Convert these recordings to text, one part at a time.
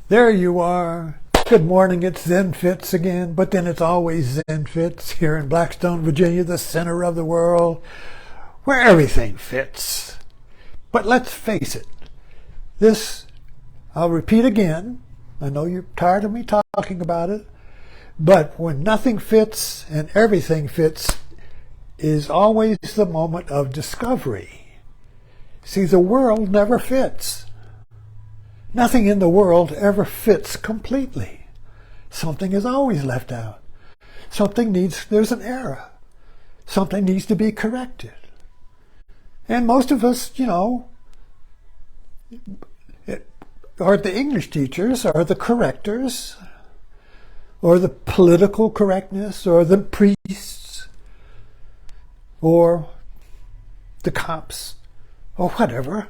There you are. Good morning, it's Zen Fitz again, but then it's always Zen Fitz here in Blackstone, Virginia, the center of the world, where everything fits. But let's face it, this, I'll repeat again, I know you're tired of me talking about it, but when nothing fits and everything fits is always the moment of discovery. See, the world never fits. Nothing in the world ever fits completely. Something is always left out. There's an error. Something needs to be corrected. And most of us, are the English teachers, are the correctors, or the political correctness, or the priests, or the cops, or whatever.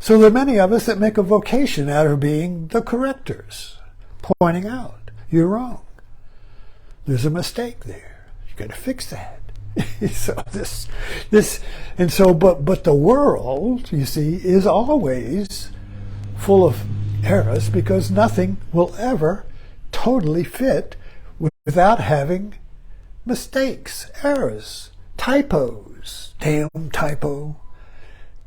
So there are many of us that make a vocation out of being the correctors, pointing out, you're wrong. There's a mistake there. You got to fix that. But the world, you see, is always full of errors because nothing will ever totally fit without having mistakes, errors, typos, damn typo.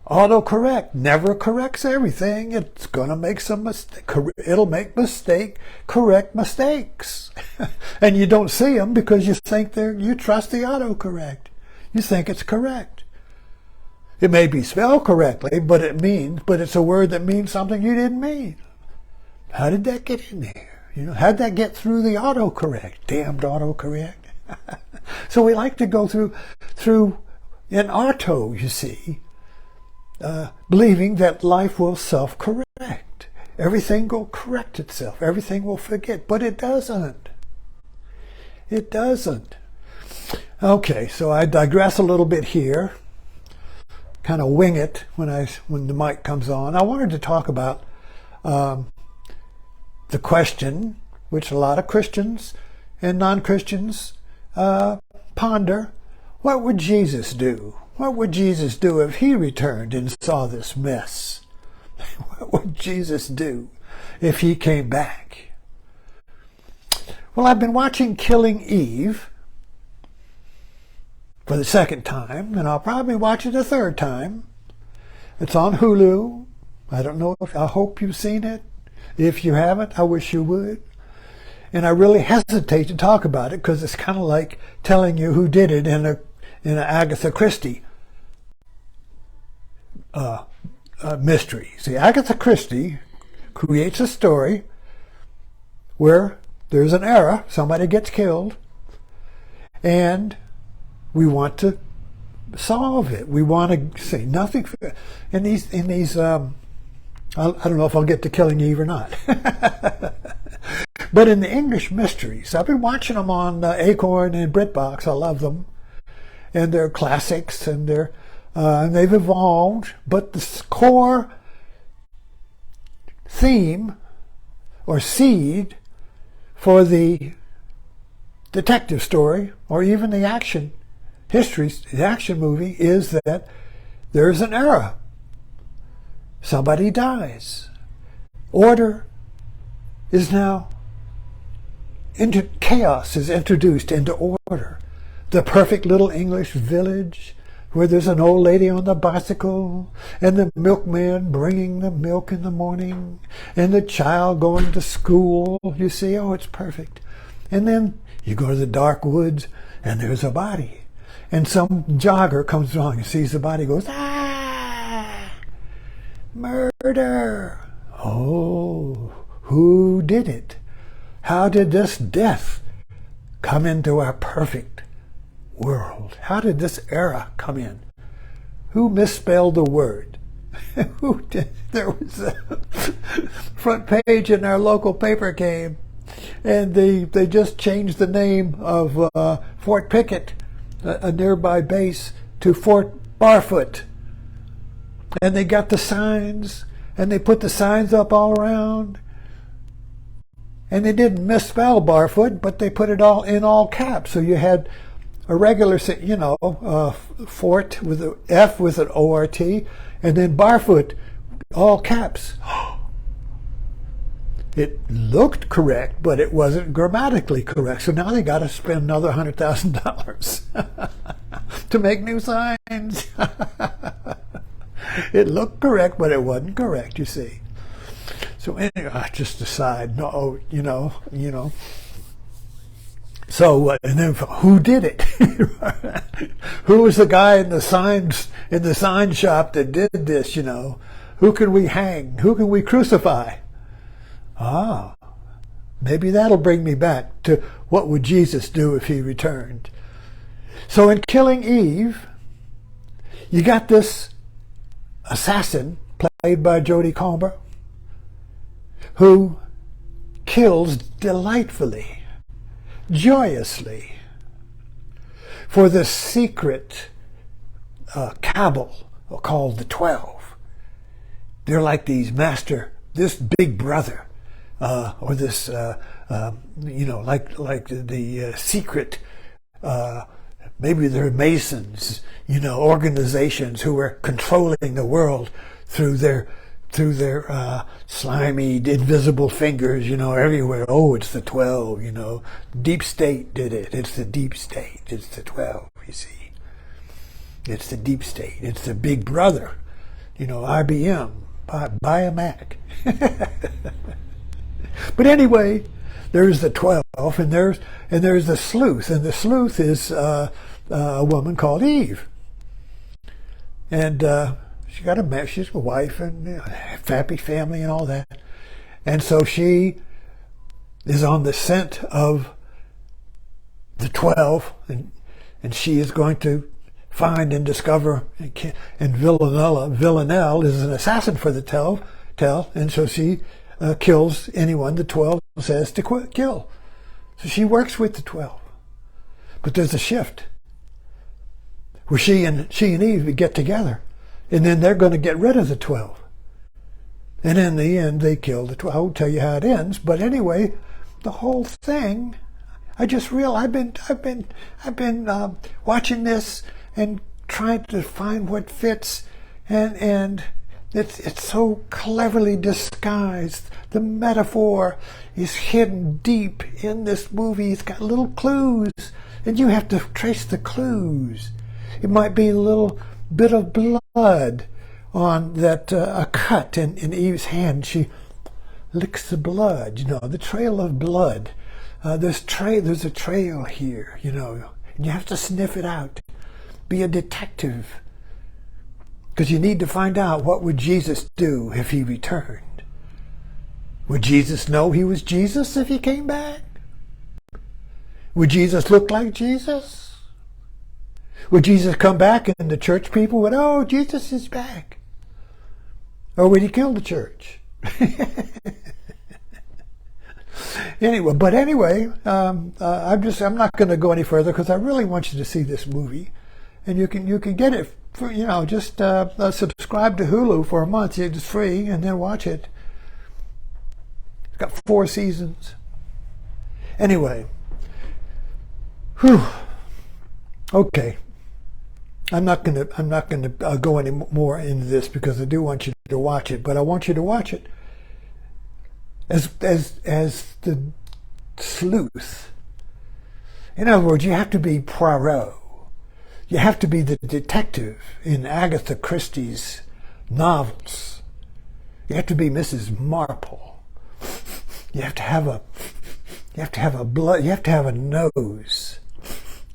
Autocorrect never corrects everything. It's going to make some mistake. It'll make correct mistakes. And you don't see them because you think you trust the autocorrect. You think it's correct. It may be spelled correctly, but it's a word that means something you didn't mean. How did that get in there? How'd that get through the autocorrect? Damned autocorrect. So we like to go through an auto, you see, believing that life will self-correct. Everything will correct itself. Everything will forget. But it doesn't. It doesn't. Okay, so I digress a little bit here. Kind of wing it when the mic comes on. I wanted to talk about the question, which a lot of Christians and non-Christians ponder. What would Jesus do? What would Jesus do if he returned and saw this mess? What would Jesus do if he came back? Well, I've been watching Killing Eve for the second time, and I'll probably watch it a third time. It's on Hulu. I hope you've seen it. If you haven't, I wish you would. And I really hesitate to talk about it because it's kind of like telling you who did it in an Agatha Christie mystery. See, Agatha Christie creates a story where there's an error, somebody gets killed, and we want to solve it. We want to say nothing. In these, I don't know if I'll get to Killing Eve or not. But in the English mysteries, I've been watching them on Acorn and BritBox. I love them, and they're classics, and they've evolved. But the core theme or seed for the detective story, or even the action movie, is that there's an error. Somebody dies. Order is now chaos is introduced into order. The perfect little English village where there's an old lady on the bicycle and the milkman bringing the milk in the morning and the child going to school. You see, it's perfect. And then you go to the dark woods and there's a body. And some jogger comes along and sees the body, goes, "Ah! Murder! Oh, who did it? How did this death come into our perfect world? How did this era come in? Who misspelled the word? Who did?" There was a front page in our local paper came, and they just changed the name of Fort Pickett, a nearby base, to Fort Barfoot. And they got the signs, and they put the signs up all around. And they didn't misspell Barfoot, but they put it all in all caps. So you had a regular, fort with an F with an O-R-T, and then Barfoot, all caps. It looked correct, but it wasn't grammatically correct. So now they got to spend another $100,000 to make new signs. It looked correct, but it wasn't correct, you see. So anyway, just aside, no, you know. So, and then who did it? Who was the guy in the sign shop that did this, you know? Who can we hang? Who can we crucify? Ah, maybe that'll bring me back to what would Jesus do if he returned. So in killing Eve, you got this assassin played by Jodie Comer who kills delightfully, joyously, for the secret cabal called the 12. They're like this big brother, or this, like the secret, maybe they're Masons, organizations who are controlling the world through their slimy, invisible fingers, everywhere. Oh, it's the 12, Deep State did it. It's the Deep State. It's the 12, you see. It's the Deep State. It's the big brother. IBM. Buy a Mac. But anyway, there's the 12, and there's the sleuth. And the sleuth is a woman called Eve. And she's a wife and happy family and all that. And so she is on the scent of the 12, and she is going to find and discover, and Villanelle is an assassin for the 12, and so she kills anyone the 12 says to kill. So she works with the 12. But there's a shift where she and Eve get together. And then they're going to get rid of the 12. And in the end, they kill the 12. I won't tell you how it ends. But anyway, the whole thing, I just realized I've been watching this and trying to find what fits. And it's so cleverly disguised. The metaphor is hidden deep in this movie. It's got little clues. And you have to trace the clues. It might be a little bit of blood on that a cut in Eve's hand. She licks the blood, the trail of blood. There's a trail here, and you have to sniff it out. Be a detective, because you need to find out what would Jesus do if he returned. Would Jesus know he was Jesus if he came back? Would Jesus look like Jesus? Would Jesus come back and the church people would, oh, Jesus is back? Or would he kill the church? Anyway, I'm not going to go any further because I really want you to see this movie, and you can get it for just subscribe to Hulu for a month. It's free, and then watch it. It's got 4 seasons. Anyway, whew. Okay. I'm not gonna go any more into this because I do want you to watch it, but I want you to watch it as the sleuth. In other words, you have to be Poirot. You have to be the detective in Agatha Christie's novels. You have to be Mrs. Marple. You have to have a nose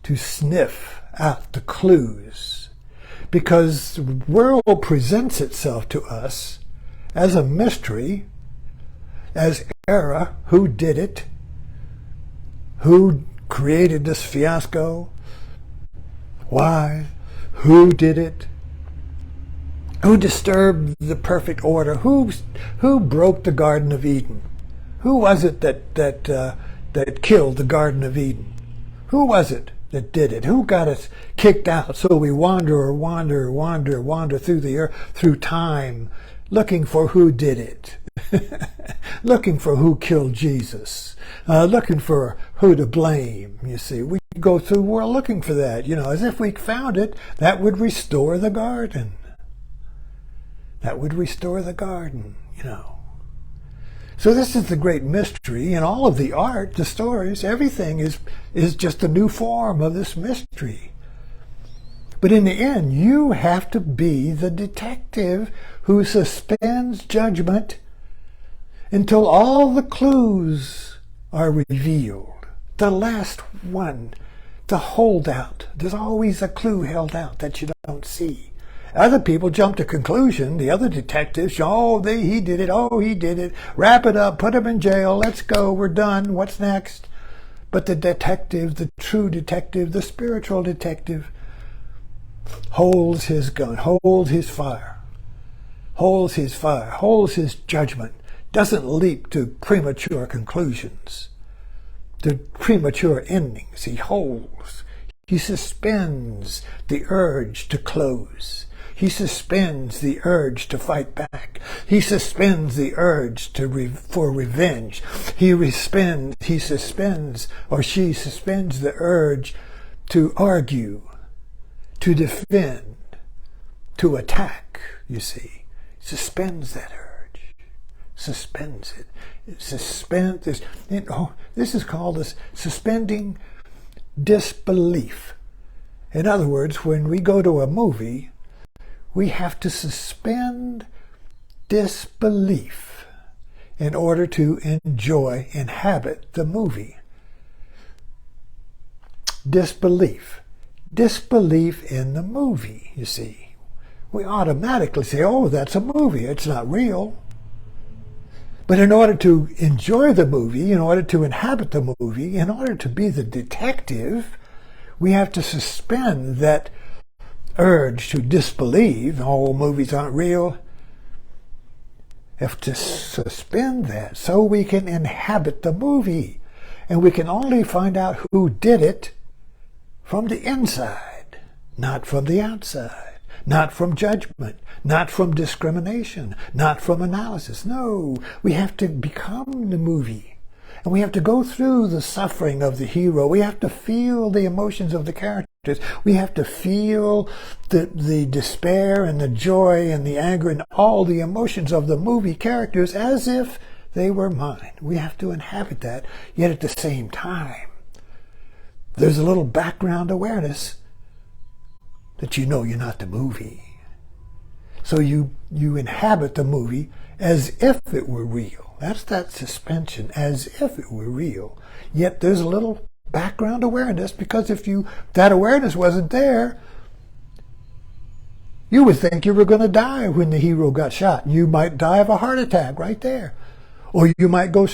to sniff out the clues, because the world presents itself to us as a mystery, as error. Who did it? Who created this fiasco? Why? Who did it? Who disturbed the perfect order? Who broke the Garden of Eden? Who was it that killed the Garden of Eden? Who was it that did it? Who got us kicked out so we wander through the earth, through time, looking for who did it, looking for who killed Jesus, looking for who to blame. You see, we go through the world looking for that, as if we found it. That would restore the garden. That would restore the garden, So this is the great mystery, and all of the art, the stories, everything is just a new form of this mystery. But in the end, you have to be the detective who suspends judgment until all the clues are revealed. The last one, the holdout. There's always a clue held out that you don't see. Other people jump to conclusion. The other detectives, he did it. Wrap it up, put him in jail. Let's go. We're done. What's next? But the detective, the true detective, the spiritual detective, holds his gun, holds his fire, holds his judgment, doesn't leap to premature conclusions, to premature endings. He suspends the urge to close. He suspends the urge to fight back. He suspends the urge for revenge. He suspends, or she suspends the urge to argue, to defend, to attack, you see. Suspends that urge. Suspends it. This is called suspending disbelief. In other words, when we go to a movie, we have to suspend disbelief in order to inhabit the movie. Disbelief in the movie, you see. We automatically say, oh, that's a movie, it's not real. But in order to enjoy the movie, in order to inhabit the movie, in order to be the detective, we have to suspend that urge to disbelieve, oh, movies aren't real. We have to suspend that so we can inhabit the movie. And we can only find out who did it from the inside, not from the outside, not from judgment, not from discrimination, not from analysis. No, we have to become the movie. And we have to go through the suffering of the hero. We have to feel the emotions of the characters. We have to feel the despair and the joy and the anger and all the emotions of the movie characters as if they were mine. We have to inhabit that, yet at the same time, there's a little background awareness that you know you're not the movie. So you inhabit the movie as if it were real. That's that suspension, as if it were real. Yet there's a little background awareness, because if that awareness wasn't there, you would think you were going to die when the hero got shot. You might die of a heart attack right there. Or you might go,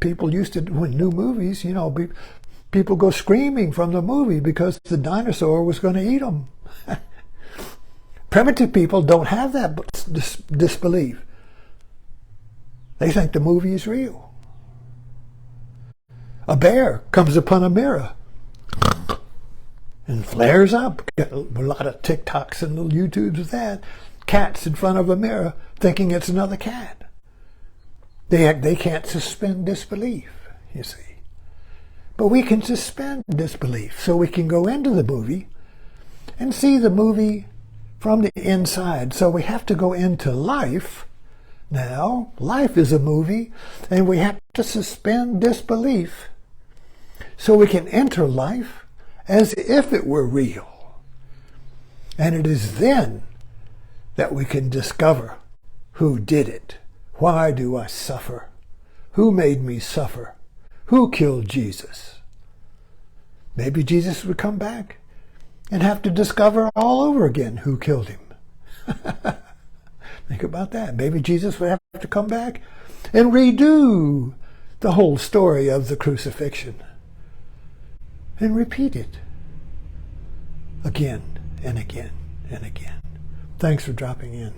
people used to, when new movies, people go screaming from the movie because the dinosaur was going to eat them. Primitive people don't have that disbelief. They think the movie is real. A bear comes upon a mirror and flares up. Get a lot of TikToks and little YouTubes of that. Cats in front of a mirror thinking it's another cat. They can't suspend disbelief, you see. But we can suspend disbelief so we can go into the movie and see the movie from the inside. So we have to go into life. Now, life is a movie, and we have to suspend disbelief so we can enter life as if it were real. And it is then that we can discover who did it. Why do I suffer? Who made me suffer? Who killed Jesus? Maybe Jesus would come back and have to discover all over again who killed him. Think about that. Maybe Jesus would have to come back and redo the whole story of the crucifixion and repeat it again and again and again. Thanks for dropping in.